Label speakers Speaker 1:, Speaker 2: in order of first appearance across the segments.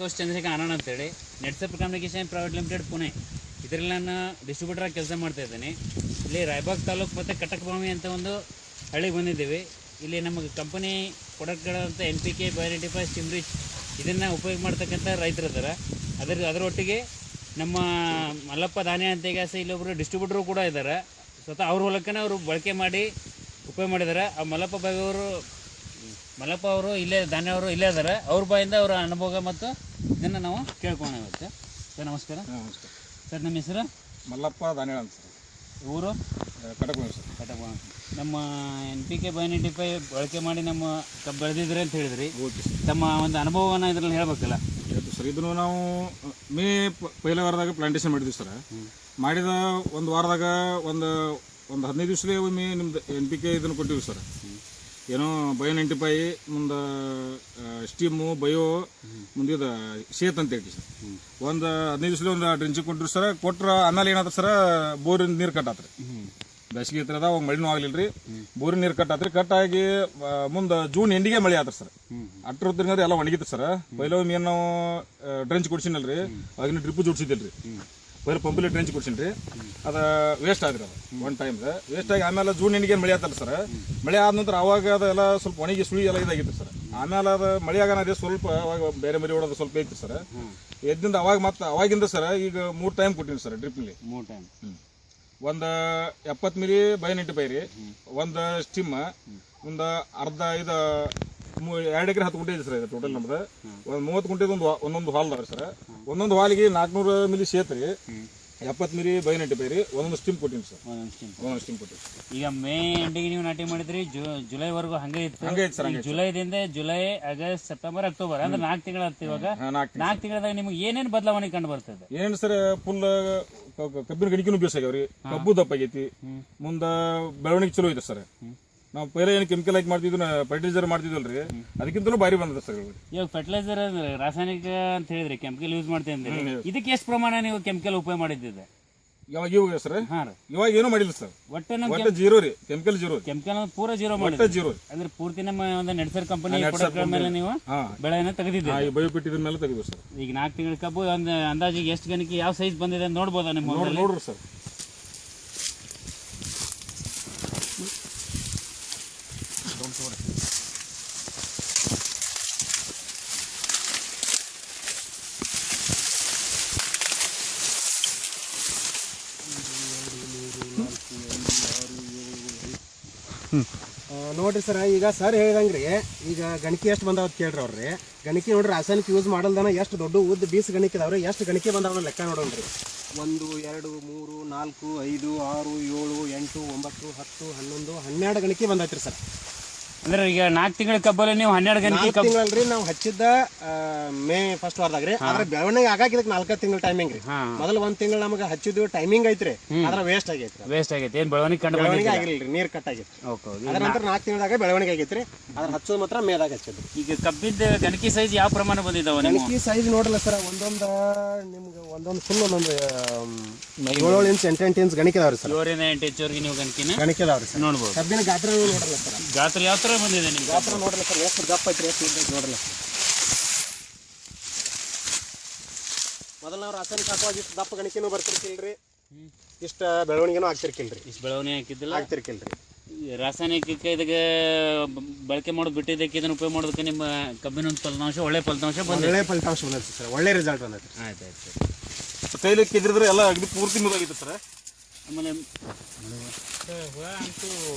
Speaker 1: ಸಂತೋಷ್ ಚಂದ್ರಶೇಖರ್ ಆನಂದ್ ಅಂತೇಳಿ ನೆಟ್ಸಪ್ communication private limited Pune, ಇದರಲ್ಲಿ ನಾನು ಡಿಸ್ಟ್ರಿಬ್ಯೂಟರಾಗಿ ಕೆಲಸ ಮಾಡ್ತಾ ಇದ್ದೇನೆ. ಇಲ್ಲಿ ರಾಯಬಾಗ್ ತಾಲೂಕು ಮತ್ತು ಕಟಕಭೂಮಿ ಅಂತ ಒಂದು ಹಳ್ಳಿಗೆ ಬಂದಿದ್ದೀವಿ. ಇಲ್ಲಿ ನಮಗೆ ಕಂಪನಿ ಪ್ರಾಡಕ್ಟ್ಗಳಂತ NPK, ಬಯೋನಿಟಿಫೈ, ಸ್ಟಿಮ್ರಿಚ್ ಇದನ್ನು ಉಪಯೋಗ ಮಾಡ್ತಕ್ಕಂಥ ರೈತರು ಇದ್ದಾರೆ. ಅದರೊಟ್ಟಿಗೆ ನಮ್ಮ ಮಲ್ಲಪ್ಪ ಧಾನ್ಯ ಅಂತ ಈಗ ಇಲ್ಲೊಬ್ಬರು ಡಿಸ್ಟ್ರಿಬ್ಯೂಟರು ಕೂಡ ಇದ್ದಾರೆ. ಸ್ವತಃ ಅವ್ರ ಹೊಲಕ್ಕೇ ಅವರು ಬಳಕೆ ಮಾಡಿ ಉಪಯೋಗ ಮಾಡಿದ್ದಾರೆ. ಆ ಮಲ್ಲಪ್ಪ ಅವರು ಇಲ್ಲೇ ಧಾನ್ಯ ಅವರು ಇಲ್ಲೇ ಇದ್ದಾರೆ. ಅವ್ರ ಬಾಯಿಂದ ಅವರ ಅನುಭವ ಮತ್ತು ಇದನ್ನು ನಾವು ಕೇಳ್ಕೊಳ್ಳೋಣ ಇವತ್ತು. ಸರ್ ನಮಸ್ಕಾರ.
Speaker 2: ನಮಸ್ಕಾರ
Speaker 1: ಸರ್, ನಮ್ಮ ಹೆಸರು
Speaker 2: ಮಲ್ಲಪ್ಪ ಧಾನ್ಯ ಅಂತ ಸರ್.
Speaker 1: ಊರು
Speaker 2: ಕಟಕಭೂಮಿ ಸರ್.
Speaker 1: ಕಟಕಭೂಮಿ. ನಮ್ಮ NPK, ಬಯೋನಿಟಿಫೈ ಬಳಕೆ ಮಾಡಿ ನಮ್ಮ ಕಬ್ಬು ಬೆಳೆದಿದ್ರೆ ಅಂತ ಹೇಳಿದ್ರಿ.
Speaker 2: Okay sir.
Speaker 1: ತಮ್ಮ ಒಂದು ಅನುಭವವನ್ನು ಇದರಲ್ಲಿ ಹೇಳ್ಬೇಕಲ್ಲ.
Speaker 2: ಇವತ್ತು ಸರ್, ಇದನ್ನು ನಾವು ಮೇ ಪೈಲೆ ವಾರದಾಗ ಪ್ಲಾಂಟೇಶನ್ ಮಾಡಿದ್ವಿ ಸರ್. ಮಾಡಿದ ಒಂದು ವಾರದಾಗ ಒಂದು 15 ದಿವಸದೇ ಒಮ್ಮೆ ನಿಮ್ದು NPK ಇದನ್ನು ಕೊಟ್ಟಿವಿ ಸರ್. ಏನೋ ಬಯೋನಿಟಿಫೈ, ಮುಂದೆ ಸ್ಟೀಮು, ಬಯೋ, ಮುಂದಿದ ಶೇತ್ ಅಂತ ಹೇಳಿ ಸರ್. ಒಂದು 15 ದಿವಸದಲ್ಲಿ ಒಂದು ಡ್ರಿಂಚಿಗೆ ಕೊಟ್ಟಿರಿ ಸರ್. ಕೊಟ್ರೆ ಆಮೇಲೆ ಏನಾದ್ರು ಸರ್, ಬೋರಿನ ನೀರು ಕಟ್ಟಾತ್ರಿ. ಬೇಸಿಗೆ ಇತ್ತದ ಅವಾಗ ಮಳಿನೂ ಆಗ್ಲಿಲ್ಲ ರೀ. ಬೋರಿನ ನೀರು ಕಟ್ಟಾತ್ರಿ. ಕಟ್ಟಾಗಿ ಮುಂದೆ ಜೂನ್ ಎಂಡಿಗೆ ಮಳೆ ಆತ್ರಿ ಸರ್. ಅಟ್ಟರೊತ್ತಿನಾರ ಎಲ್ಲ ಒಣಗಿತ್ತು ಸರ್. ಪೈಲೆ ಏನು ನಾವು ಡ್ರೆಂಚ್ ಕೊಡ್ಸಿನಲ್ರಿ, ಆಗಿನ ಡ್ರಿಪ್ಪು ಜೋಡಿಸಿದ್ದಿಲ್ರಿ. ಪೈಲೆ ಪಂಪಲ್ಲಿ ಡ್ರೆಂಚ್ ಕೊಡ್ಸಿನ್ರಿ. ಅದು ವೇಸ್ಟ್ ಆದ್ರಿ. ಅದು ಒನ್ ಟೈಮ್ ವೇಸ್ಟ್ ಆಗಿ ಆಮೇಲೆ ಜೂನ್ ಎಂಡಿಗೆ ಮಳೆ ಆತಲ್ಲ ಸರ್. ಮಳೆ ಆದ ನಂತರ ಅವಾಗ ಅದೆಲ್ಲ ಸ್ವಲ್ಪ ಒಣಗಿ ಸುಳಿ ಎಲ್ಲ ಇದಾಗಿತ್ತು ಸರ್. ಆಮೇಲೆ ಅದು ಮಳೆ ಆಗೋಣ ಸ್ವಲ್ಪ ಅವಾಗ ಬೇರೆ ಮರಿ ಹೊಡೋದು ಸ್ವಲ್ಪ ಐತಿ ಸರ್. ಎದ್ದಿಂದ ಅವಾಗಿಂದ ಸರ್ ಈಗ 3 ಟೈಮ್ ಕೊಟ್ಟಿನಿ ಸರ್ ಡ್ರಿಪ್ನಲ್ಲಿ.
Speaker 1: 3 ಟೈಮ್.
Speaker 2: ಒಂದು 70 ಮಿಲಿ ಬಯೋನಿಟಿಫೈ ರೀ, ಒಂದು ಸ್ಟಿಮ್, ಒಂದು ಅರ್ಧ 2 ಎಕರೆ 10 ಗುಂಟೆ ಇದೆ ಸರ್. ಇದು ಟೋಟಲ್ ನಮ್ದು ಒಂದು 30 ಗುಂಟೆದು ಒಂದೊಂದು ಹಾಲ್ ಅದ ಸರ್. ಒಂದೊಂದು ಹಾಲಿಗೆ 400 ಮಿಲಿ ಶೇತ್ ರೀ, 70 ಮಿಲಿ ಬಯೋನಿಟಿಫೈ ರೀ, ಒಂದೊಂದು ಸ್ಟಿಮ್ ಕೊಟ್ಟಿನಿ ಸರ್. ಒಂದೊಂದು ಸ್ಟಿಮ್ ಕೊಟ್ಟಿನಿ. ಈಗ
Speaker 1: ಮೇ ಎಂಡಿಗೆ ನೀವು ನಾಟಿ ಮಾಡಿದ್ರಿ, ಜುಲೈವರೆಗೂ ಹಂಗೆ ಇತ್ತು
Speaker 2: ಸರ್.
Speaker 1: ಜುಲೈದಿಂದ ಜುಲೈ, ಆಗಸ್ಟ್, ಸೆಪ್ಟೆಂಬರ್, ಅಕ್ಟೋಬರ್ ಅಂದ್ರೆ 4 ತಿಂಗಳು ಆಗ್ತದೆ. ಇವಾಗ 4 ತಿಂಗಳದಾಗ ನಿಮ್ಗೆ ಏನೇನು ಬದಲಾವಣೆ ಕಂಡು ಬರ್ತದೆ?
Speaker 2: ಏನ್ ಸರ್, ಫುಲ್ ಕಬ್ಬಿನ ಗಣಿಕೆನೂ ಬೇಸಾಗ್ಯಾವ್ರಿ. ಕಬ್ಬು ದಪ್ಪ ಆಗೈತಿ. ಮುಂದ ಬೆಳವಣಿಗೆ ಚಲೋ ಐತೆ ಸರ್. ನಾವು ಪೈಲೆ ಏನು ಕೆಮಿಕಲ್ ಹಾಕಿ ಮಾಡ್ತಿದ್ವಿ, ಫರ್ಟಿಲೈಸರ್ ಮಾಡ್ತಿದ್ವಲ್ರಿ, ಅದಕ್ಕಿಂತಲೂ ಭಾರಿ ಬಂದದ ಸರ್.
Speaker 1: ಇವಾಗ ಫರ್ಟಿಲೈಸರ್ ರಾಸಾಯನಿಕ ಅಂತ ಹೇಳಿದ್ರಿ, ಕೆಮಿಕಲ್ ಯೂಸ್ ಮಾಡ್ತೇವೆ. ಇದಕ್ಕೆ ಎಷ್ಟು ಪ್ರಮಾಣ ನೀವು ಕೆಮಿಕಲ್ ಉಪಯೋಗ ಮಾಡಿದ್ದಿದೆ?
Speaker 2: ಇವಾಗ ಸರ್ ಇವಾಗ ಏನೂ ಮಾಡಿಲ್ಲ ಸರ್. ಒಟ್ಟು ಜೀರೋ ರೀ, ಕೆಮಿಕಲ್ ಜೀರೋ.
Speaker 1: ಕೆಮಿಕಲ್ ಪೂರ ಜೀರೋ ಮಾಡಿ ಜೀರೋ ಅಂದ್ರೆ ಪೂರ್ತಿ ನಮ್ಮ ಒಂದು ನೆಟ್ಸರ್ ಕಂಪನಿ ಮೇಲೆ ನೀವು ಬೆಳೆಯನ್ನು ತೆಗೆದಿದ್ದೀವಿ.
Speaker 2: ಬಯೋಪಿಟ್ ಇದ್ರ ಮೇಲೆ ತೆಗೆದು ಸರ್.
Speaker 1: ಈಗ 4 ತಿಂಗಳ ಕಬ್ಬು ಒಂದು ಅಂದಾಜಿಗೆ ಎಷ್ಟು ಗಣಿಕೆ ಯಾವ ಸೈಜ್ ಬಂದಿದೆ ಅಂತ ನೋಡ್ಬೋದಾ ನಿಮ್ಮ?
Speaker 2: ನೋಡ್ರಿ ಸರ್.
Speaker 3: ನೋಡ್ರಿ ಸರ್, ಈಗ ಸರ್ ಹೇಳಿದಂಗ್ರಿ, ಈಗ ಗಣಿಕೆ ಎಷ್ಟು ಬಂದಾವ ಕೇಳ್ರಿ ಅವ್ರಿ. ಗಣಿಕೆ ನೋಡ್ರಿ, ರಾಸಾಯನಿಕ ಯೂಸ್ ಮಾಡಲ್ದನ ಎಷ್ಟು ದೊಡ್ಡ ಉದ್ದ ಬೀಸ್ ಗಣಿಕೆ ಇದಾವ್ರಿ. ಎಷ್ಟು ಗಣಿಕೆ ಬಂದಾವ ಲೆಕ್ಕ ನೋಡೋಣ್ರಿ. 1 2 3 4 5 6 7 8 9 10 11 12 ಗಣಿಕೆ ಬಂದೈತ್ರಿ ಸರ್.
Speaker 1: ಅಂದ್ರೆ ಈಗ 4 ತಿಂಗಳ ಕಬ್ಬಲ್ಲಿ ನೀವು 12 ಗಣಿಕೆ
Speaker 3: ತಿಂಗಳಲ್ರಿ ನಾವು ಹಚ್ಚಿದ್ದ ಮೇ ಫಸ್ಟ್ ವಾರದಾಗ್ರಿ. ಆದ್ರೆ ಬೆಳವಣಿಗೆ ಆಗಾಕ ಇದಕ್ಕೆ 4 ತಿಂಗಳ ಟೈಮಿಂಗ್ ರೀ. ಮೊದಲ 1 ತಿಂಗಳು ನಮಗೆ ಹಚ್ಚಿದ್ವಿ ಟೈಮಿಂಗ್ ಐತ್ರಿ, ಆದ್ರೆ ವೇಸ್ಟ್ ಆಗೈತಿ.
Speaker 1: ಏನ್ ಬೆಳವಣಿಗೆ
Speaker 3: ಆಗಿಲ್ರಿ, ನೀರ್ ಕಟ್ ಆಗೈತಿ. ಅದ್ರ ನಂತರ 4 ತಿಂಗಳದಾಗ ಬೆಳವಣಿಗೆ ಆಗೈತ್ರಿ. ಅದ್ರ ಹಚ್ಚೋದು ಮಾತ್ರ ಮೇದಾಗ ಹಚ್ಚಿದ್ರಿ.
Speaker 1: ಈಗ ಕಬ್ಬಿದ ಗಣಿಕೆ ಸೈಜ್ ಯಾವ ಪ್ರಮಾಣ ಬಂದಿದ್ದಾವ?
Speaker 3: ಗಣಿಕೆ ಸೈಜ್ ನೋಡ್ರಲ್ಲ ಸರ್, ನಿಮ್ಗೆ ಒಂದೊಂದು ಫುಲ್ 7 ಇಂಚ್ 8 ಇಂಚ್ ಗಣಿಕೆ ಅದಾವ್ರಿ ಸರ್.
Speaker 1: 7 ಇಂದ 8 ಇಂಚ್ ನೀವು
Speaker 3: ಗಣಿಕೆ ಅದಾವ್ರಿ ಸರ್.
Speaker 1: ನೋಡ್ಬೋದು.
Speaker 3: ಕಬ್ಬಿನ ಗಾತ್ರ ನೋಡ್ರಲ್ಲ ಸರ್.
Speaker 1: ಗಾತ್ರ ಯಾವ ತರ ಬಂದಿದೆ ನಿಮ್ಗೆ?
Speaker 3: ಗಾತ್ರ ನೋಡ್ರಲ್ಲ ಸರ್, ಎಷ್ಟು ದಪ್ಪ ಐತ್ರಿ, ಎಷ್ಟು ನೋಡ್ರಲ್ಲ ಸರ್. ಮೊದಲು ನಾವು ರಾಸಾಯನಿಕ ಹಾಕುವಾಗ ಇಷ್ಟು ದಪ್ಪ ಗಣಿಕೆನೂ ಬರ್ತಿರ್ಕಿಲ್ರಿ, ಇಷ್ಟ ಬೆಳವಣಿಗೆನೂ ಆಗ್ತಿರ್ಕಿಲ್ರಿ.
Speaker 1: ಇಷ್ಟು ಬೆಳವಣಿಗೆ ಹಾಕಿದ್ದಿಲ್ಲ,
Speaker 3: ಆಗ್ತಿರ್ಕಿಲ್ರಿ.
Speaker 1: ರಾಸಾಯನಿಕಕ್ಕೆ ಇದಕ್ಕೆ ಬಳಕೆ ಮಾಡೋದು ಬಿಟ್ಟಿದ್ದಕ್ಕೆ ಇದನ್ನು ಉಪಯೋಗ ಮಾಡೋದಕ್ಕೆ ನಿಮ್ಮ ಕಬ್ಬಿನ ಫಲಿತಾಂಶ ಒಳ್ಳೆ ಫಲಿತಾಂಶ
Speaker 3: ಬಂದೈತೆ ಸರ್. ಒಳ್ಳೆ ರಿಸಲ್ಟ್ ಬಂದೈತೆ.
Speaker 1: ಆಯ್ತು.
Speaker 2: ಕೈಲಿ ಕೆದ್ರಿದ್ರೆ ಎಲ್ಲ ಅಗದಿ ಪೂರ್ತಿ ಮುಗಿತ್ತು ಸರ್.
Speaker 1: ಆಮೇಲೆ ಹುಳ ಅಂತೂ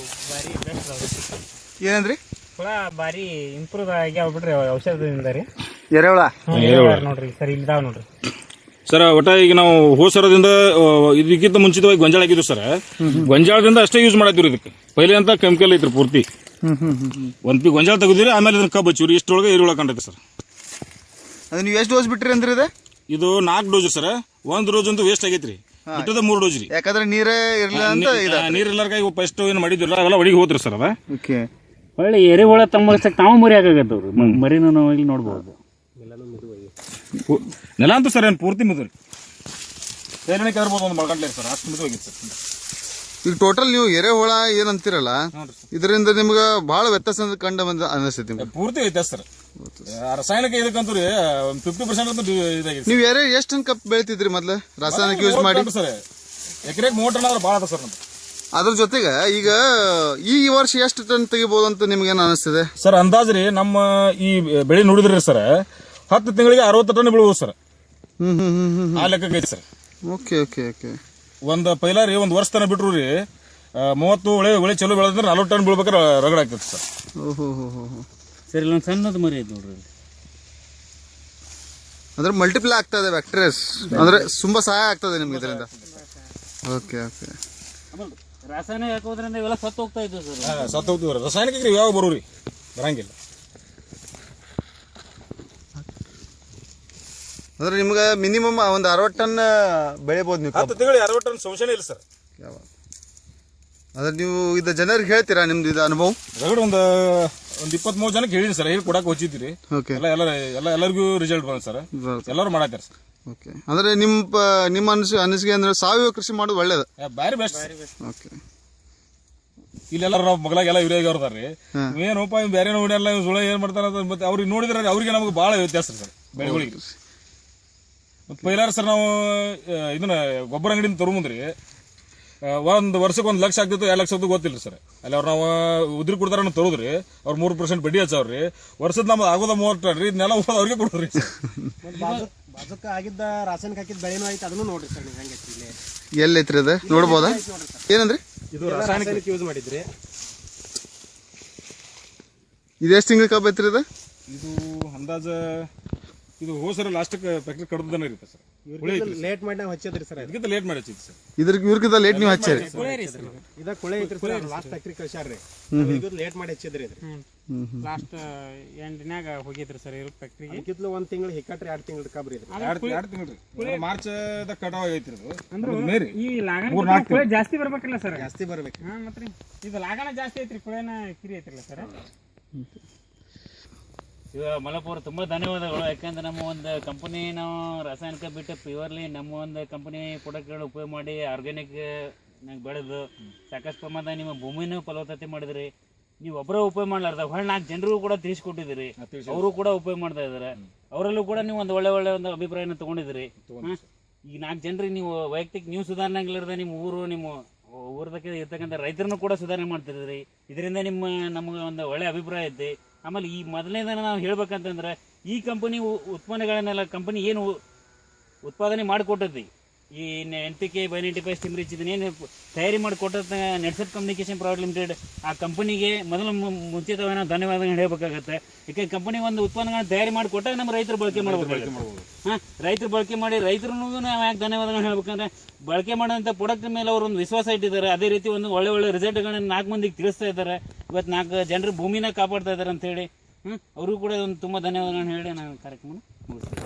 Speaker 1: ಭಾರಿ ಬೆಸ್ಟ್ ಆಗುತ್ತೆ.
Speaker 2: ಏನಂದ್ರಿ?
Speaker 1: ಹುಳ ಭಾರಿ ಇಂಪ್ರೂವ್ ಆಗಿ ಆಗ್ಬಿಟ್ರಿ ಔಷಧದಿಂದ ರೀ.
Speaker 2: ಎರೆಹುಳ
Speaker 1: ನೋಡ್ರಿ ಸರ್, ಇಲ್ಲಿದಾವ ನೋಡ್ರಿ
Speaker 2: ಸರ್. ಒಟ್ಟ ಈಗ ನಾವು ಹೋಸರದಿಂದ ಇದಕ್ಕಿಂತ ಮುಂಚಿತವಾಗಿ ಗೊಂಜಾಳ ಹಾಕಿದ್ವಿ ಸರ್. ಗೊಂಜಾಳದಿಂದ ಅಷ್ಟೇ ಯೂಸ್ ಮಾಡತ್ತೀವಿ. ಇದಕ್ಕೆ ಪೈಲೆ ಅಂತ ಕೆಮಿಕಲ್ ಐತ್ರಿ ಪೂರ್ತಿ. ಒಂದ್ ಗೊಂಜಾಳ ತೆಗೆದಿರಿ, ಆಮೇಲೆ ಇದನ್ನ ಕಬ್ಬು ಹಚ್ಚಿವ್ರಿ. ಇಷ್ಟೊಳಗೆ ಎರೆಹುಳ ಕಂಡೈತೆ ಸರ್.
Speaker 4: ಅದು ನೀವು ಎಷ್ಟು ಡೋಸ್ ಬಿಟ್ರಿ ಅಂದ್ರೆ
Speaker 2: ಇದು 4 ಡೋಸ್ ಸರ್. 1 ಡೋಸ್ ಅಂತೂ ವೇಸ್ಟ್ ಆಗೈತ್ರಿ. ಬಿಟ್ಟದ 3 ಡೋಸ್ ರೀ.
Speaker 4: ಯಾಕಂದ್ರೆ ನೀರೇ ಇರಲಿಲ್ಲ ಅಂತ
Speaker 2: ನೀರ್ ಇಲ್ಲಾರ್ಕಾಗಿ ಫಸ್ಟ್ ಏನು ಮಾಡಿದ್ರಲ್ಲ ಅವೆಲ್ಲ ಒಳಗೆ ಹೋದ್ರಿ ಸರ್. ಅದ
Speaker 1: ಒಳ್ಳೆ ಎರೆಹುಳ ತಮ್ಮಸಕ್ಕೆ ತಾವು ಮರಿ ಆಗಾಗತ್ತವ್ರು. ಮರಿನೂ ನಾವು ಇಲ್ಲಿ ನೋಡ್ಬೋದು.
Speaker 2: ನೆಲ ಅಂತೂ ಸರ್ ಏನು ಪೂರ್ತಿ ಮಿದು ರೀ. ಬೇರೆ ಇರ್ಬೋದು, ಒಂದು ಮಳ್ಗಂಟ್ಲೆ ಸರ್. ಅಷ್ಟು ಮಿದು ಹೋಗಿತ್ತು ಸರ್.
Speaker 4: ಈಗ ಟೋಟಲ್ ನೀವು ಎರೆಹುಳ ಏನಂತೀರಲ್ಲ
Speaker 2: ನೋಡ್ರಿ
Speaker 4: ಇದರಿಂದ ನಿಮ್ಗೆ ಬಹಳ ವ್ಯತ್ಯಾಸ ಕಂಡ ಬಂದ ಅನಿಸ್ತೈತಿ ನಿಮ್ಗೆ.
Speaker 2: ಪೂರ್ತಿ ವ್ಯತ್ಯಾಸ ಸರ್. ರಾಸಾಯನಿಕ ಇದಕ್ಕಂತೂ ರೀ 50% ಅಂತೂ ಇದಾಗಿದೆ
Speaker 4: ನೀವು ಎಷ್ಟು ಟನ್ ಕಪ್ ಬೆಳಿತಿದ್ರಿ ಮೊದ್ಲು ರಾಸಾಯನಿಕ ಯೂಸ್ ಮಾಡಿ?
Speaker 2: ಸರ್ ಎಕರೆಗೆ 3 ಟನ್ ಆದ್ರೆ ಭಾಳ ಅದ ಸರ್ ನಮ್ದು.
Speaker 4: ಅದ್ರ ಜೊತೆಗೆ ಈಗ ಈ ವರ್ಷ ಎಷ್ಟು ಟನ್ ತೆಗಿಬಹುದು ಅಂತ ನಿಮ್ಗೇನು ಅನಿಸ್ತದೆ
Speaker 2: ಸರ್? ಅಂದಾಜ್ ರೀ ನಮ್ಮ ಈ ಬೆಳೆ ನೋಡಿದ್ರಿ ಸರ್ 10 ತಿಂಗಳಿಗೆ 60 ಟನ್ ಬೀಳ್ಬೋದು ಸರ್. ಆ ಲೆಕ್ಕಕ್ಕೆ ಐತಿ ಸರ್.
Speaker 4: Okay okay okay.
Speaker 2: ಒಂದು ಪೈಲ ರೀ ಒಂದು ವರ್ಷ ತನಕ ಬಿಟ್ರು ರೀ 30 ಒಳ್ಳೆ ಚಲೋ ಬೆಳೆದ್ರೆ 40 ಟನ್ ಬೀಳ್ಬೇಕಾದ್ರೆ ರಗಡ ಆಗ್ತೈತಿ ಸರ್.
Speaker 4: ಓಹೋ
Speaker 1: ಸರ್ ಇಲ್ಲೊಂದು ಸಣ್ಣದು ಮರಿ ಐತೆ ನೋಡ್ರಿ.
Speaker 4: ಅಂದ್ರೆ ಮಲ್ಟಿಪ್ಲೈ ಆಗ್ತಾ ಇದೆ ಬ್ಯಾಕ್ಟೀರಿಯಾಸ್, ಅಂದ್ರೆ ತುಂಬಾ ಸಹಾಯ ಆಗ್ತದೆ ನಿಮ್ಗೆ ಇದರಿಂದ. Okay okay.
Speaker 1: ರಾಸಾಯನಿಕ ಹಾಕೋದ್ರಿಂದ ಇವೆಲ್ಲ ಸತ್ತು ಹೋಗ್ತಾ ಇದ್ವು ಸರ್.
Speaker 2: ಸತ್ತು ಹೋಗ್ತೀವಿ. ರಾಸಾಯನಿಕ ಯಾವ ಬರೋರಿ ಬರಂಗಿಲ್ಲ.
Speaker 4: ಅಂದ್ರೆ ನಿಮ್ಗೆ ಮಿನಿಮಮ್ ಒಂದು 60 ಟನ್ ಬೆಳಿಬಹುದು ನೀವು.
Speaker 2: 10 ತಿಂಗಳಿಗೆ 60 ಟನ್ ಸಂಶಯ ಇಲ್ಲ ಸರ್.
Speaker 4: ಅದ್ರ ನೀವು ಇದು ಜನರಿಗೆ ಹೇಳ್ತೀರಾ ನಿಮ್ದು ಇದು ಅನುಭವ?
Speaker 2: ರಗಡ ಒಂದು 23 ಜನಕ್ಕೆ ಹೇಳಿರಿ ಸರ್. ಹೇಳಿ ಕೊಡಕ್ಕೆ ಹೋಗಿದ್ರಿ.
Speaker 4: ಓಕೆ.
Speaker 2: ಎಲ್ಲರಿಗೂ ರಿಸಲ್ಟ್ ಬಂದ ಸರ್. ಎಲ್ಲರೂ ಮಾಡಾಕ್ತಾರ ಸರ್.
Speaker 4: ಓಕೆ. ಅಂದ್ರೆ ನಿಮ್ಮ ಅನಿಸಿಕೆ ಅಂದ್ರೆ ಸಾವಯವ ಕೃಷಿ ಮಾಡೋದು ಒಳ್ಳೇದು,
Speaker 2: ಬಾರಿ ಬೆಸ್ಟ್.
Speaker 4: ಓಕೆ.
Speaker 2: ಇಲ್ಲೆಲ್ಲ ನಾವು ಮಗಳಾಗೆಲ್ಲ ಇವ್ರಿಗೆ ಅವ್ರದಾರ್ರಿ. ಏನಪ್ಪ ಬೇರೆ ನೋಡಿಯಲ್ಲ ಸುಳ್ಳ ಏನ್ ಮಾಡ್ತಾರ ಮತ್ತೆ ಅವ್ರಿಗೆ ನೋಡಿದ್ರೆ ಅವ್ರಿಗೆ ನಮ್ಗೆ ಬಹಳ ವ್ಯತ್ಯಾಸ ಸರ್ ಬೆಳೆಗಳಿಗೆ. ಮತ್ತೆ ಪೈಲಾರ ಸರ್ ನಾವು ಇದನ್ನ ಗೊಬ್ಬರ ಅಂಗಡಿಯಿಂದ ತಗೊಂಬಂದ್ರಿ. ಒಂದು ವರ್ಷಕ್ಕೆ 1 ಲಕ್ಷ ಆಗ್ತಿತ್ತು 2 ಲಕ್ಷ ಆಗ್ತದೆ ಗೊತ್ತಿಲ್ಲ ಸರ್. ಅಲ್ಲಿ ಅವ್ರು ನಾವು ಉದ್ರಿ ಕೊಡ್ತಾರ ತರೋದ್ರಿ. ಅವ್ರು 3% ಬಡ್ಡಿ ಹಚ್ಚವ್ರಿ. ವರ್ಷದ ನಮ್ದು ಆಗೋದ 30 ಟನ್ ರೀ. ಇದನ್ನೆಲ್ಲ ಅವ್ರಿಗೆ ಕೊಡೋದ್ರಿ.
Speaker 3: ಬಾಜುಕ ಆಗಿದ್ದ ರಾಸಾಯನಿಕ ಹಾಕಿದ ಬೆಳೆನೂ ಐತೆ, ಅದನ್ನು ನೋಡ್ರಿ ಸರ್ ನೀವು ಹೆಂಗೈತಿ ಇಲ್ಲಿ.
Speaker 4: ಎಲ್ಲೈತ್ರಿ ಅದು ನೋಡ್ಬೋದಾ? ಏನಂದ್ರಿ?
Speaker 3: ಇದು ರಾಸಾಯನಿಕ ಯೂಸ್ ಮಾಡಿದ್ರಿ.
Speaker 4: ಇದು ಎಷ್ಟು ತಿಂಗಳ ಕಬ್ಬು ಐತ್ರಿ ಇದು?
Speaker 2: ಇದು ಅಂದಾಜ ಇದು ಹೋಸರ ಲಾಸ್ಟ್ ಫ್ಯಾಕ್ಟ್ರಿ ಕಡ್ದನ ಇರುತ್ತೆ ಸರ್.
Speaker 3: ಲೇಟ್ ಮಾಡಿ ನಾವು ಹಚ್ಚಿದ್ರಿ ಸರ್.
Speaker 2: ಅದಕ್ಕಿಂತ ಲೇಟ್ ಮಾಡಿ ಹಚ್ಚಿದ್ರಿ ಸರ್.
Speaker 4: ಇವ್ರಿಗಿಂತ ಲೇಟ್ ನೀವು ಹಚ್ಚಾರಿ?
Speaker 3: ಇದ ಕುಳೆ ಐತ್ರಿ ಸರ್. Last factory ಕಳ್ಸ್ಯಾರ್ರಿ. ಇದು ಲೇಟ್ ಮಾಡಿ ಹಚ್ಚಿದ್ರಿ ಇದು.
Speaker 5: ಲಾಸ್ಟ್ ಎಂಡ್ನ್ಯಾಗ ಹೋಗಿದ್ರಿ ಸರ್ ಇವ್ರ ಫ್ಯಾಕ್ಟ್ರಿಗೆ.
Speaker 3: ಇದಕ್ಕಿಂತಲೂ 1 ತಿಂಗಳು ಹಿಕ್ಕಟ್ರಿ 2 ತಿಂಗಳು ಕಬ್ರಿ ಇದು.
Speaker 2: 2 ತಿಂಗಳು ಮಾರ್ಚ್ ದ ಕಟಾವ್ ಆಗೈತ್ರಿ ಇದು.
Speaker 5: ಅಂದ್ರೆ ಈ ಲಾಗಣ ಕುಳೆ ಜಾಸ್ತಿ ಬರ್ಬೇಕಿಲ್ಲ ಸರ್.
Speaker 3: ಜಾಸ್ತಿ ಬರ್ಬೇಕು.
Speaker 5: ಹಾ ಮತ್ರಿ ಇದು ಲಾಗಣ ಜಾಸ್ತಿ ಐತ್ರಿ, ಕುಳೆನ ಕಿರಿ ಐತ್ರಲ್ಲ ಸರ್.
Speaker 1: ಇವಾಗ ಮಲಪುರ ತುಂಬಾ ಧನ್ಯವಾದಗಳು. ಯಾಕಂದ್ರೆ ನಮ್ಮ ಒಂದು ಕಂಪನಿ ನಾವು ರಾಸಾಯನಿಕ ಬಿಟ್ಟು ಪ್ಯೂರ್ಲಿ ನಮ್ಮ ಒಂದು ಕಂಪನಿ ಪ್ರಾಡಕ್ಟ್ಗಳು ಉಪಯೋಗ ಮಾಡಿ ಆರ್ಗ್ಯಾನಿಕ್ ಬೆಳೆದು ಸಾಕಷ್ಟು ಪ್ರಮಾಣದಾಗ ನಿಮ್ಮ ಭೂಮಿನೂ ಫಲವತ್ತತೆ ಮಾಡಿದ್ರಿ. ನೀವು ಒಬ್ಬರ ಉಪಯೋಗ ಮಾಡ್ಲಾರ್ದ ಹೊಳ್ಳಿ 4 ಜನರಿಗೂ ಕೂಡ ತಿಳಿಸ್ಕೊಟ್ಟಿದ್ದೀರಿ. ಅವರು ಕೂಡ ಉಪಯೋಗ ಮಾಡ್ತಾ ಇದಾರೆ. ಅವರಲ್ಲೂ ಕೂಡ ನೀವು ಒಂದು ಒಳ್ಳೆ ಒಂದು ಅಭಿಪ್ರಾಯನ ತಗೊಂಡಿದ್ದೀರಿ. ಈಗ 4 ಜನರಿಗೆ ನೀವು ವೈಯಕ್ತಿಕ ನೀವು ಸುಧಾರಣೆ ಆಗ್ಲಾರ್ದ ನಿಮ್ಮ ಊರು ನಿಮ್ಮ ಊರದಕ್ಕೆ ಇರ್ತಕ್ಕಂಥ ರೈತರನ್ನು ಕೂಡ ಸುಧಾರಣೆ ಮಾಡ್ತಿದ್ರಿ. ಇದರಿಂದ ನಮಗೆ ಒಂದು ಒಳ್ಳೆ ಅಭಿಪ್ರಾಯ ಐತಿ. ಆಮೇಲೆ ಈ ಮೊದಲನೇದನ್ನ ನಾವು ಹೇಳ್ಬೇಕಂತಂದ್ರೆ ಈ ಕಂಪನಿ ಉತ್ಪನ್ನಗಳನ್ನೆಲ್ಲ ಕಂಪನಿ ಏನು ಉತ್ಪಾದನೆ ಮಾಡಿಕೊಟ್ಟೈತಿ, ಈ NPK ಬೈ95 ಸ್ಟಿಮ್ರಿಚ್ ಇದನ್ನೇನು ತಯಾರಿ ಮಾಡಿಕೊಟ್ಟ ನೆಟ್ಸೆಪ್ ಕಮ್ಯುನಿಕೇಶನ್ ಪ್ರೈವೇಟ್ ಲಿಮಿಟೆಡ್ ಆ ಕಂಪನಿಗೆ ಮೊದಲು ಮುಂಚಿತವಾಗಿ ನಾವು ಧನ್ಯವಾದಗಳು ಹೇಳಬೇಕಾಗತ್ತೆ. ಯಾಕೆ ಕಂಪನಿ ಒಂದು ಉತ್ಪನ್ನಗಳನ್ನ ತಯಾರಿ ಮಾಡಿಕೊಟ್ಟಾಗ ನಮ್ಮ ರೈತರು ಬಳಕೆ ಮಾಡಬೇಕು. ರೈತರು ಬಳಕೆ ಮಾಡಿ ರೈತರು ನಾವು ಯಾಕೆ ಧನ್ಯವಾದಗಳು ಹೇಳ್ಬೇಕಂದ್ರೆ ಬಳಕೆ ಮಾಡೋಂಥ ಪ್ರಾಡಕ್ಟ್ ಮೇಲೆ ಅವರು ಒಂದು ವಿಶ್ವಾಸ ಇಟ್ಟಿದ್ದಾರೆ. ಅದೇ ರೀತಿ ಒಂದು ಒಳ್ಳೆ ರಿಸಲ್ಟ್ಗಳನ್ನ 4 ಮಂದಿಗೆ ತಿಳಿಸ್ತಾ ಇದ್ದಾರೆ. ಇವತ್ತು 4 ಜನರು ಭೂಮಿನ ಕಾಪಾಡ್ತಾ ಇದ್ದಾರೆ ಅಂತ ಹೇಳಿ ಅವ್ರಿಗೂ ಕೂಡ ಒಂದು ತುಂಬ ಧನ್ಯವಾದಗಳನ್ನು ಹೇಳಿ ನಾನು ಕಾರ್ಯಕ್ರಮ ಮುಗಿಸ್ತೀನಿ.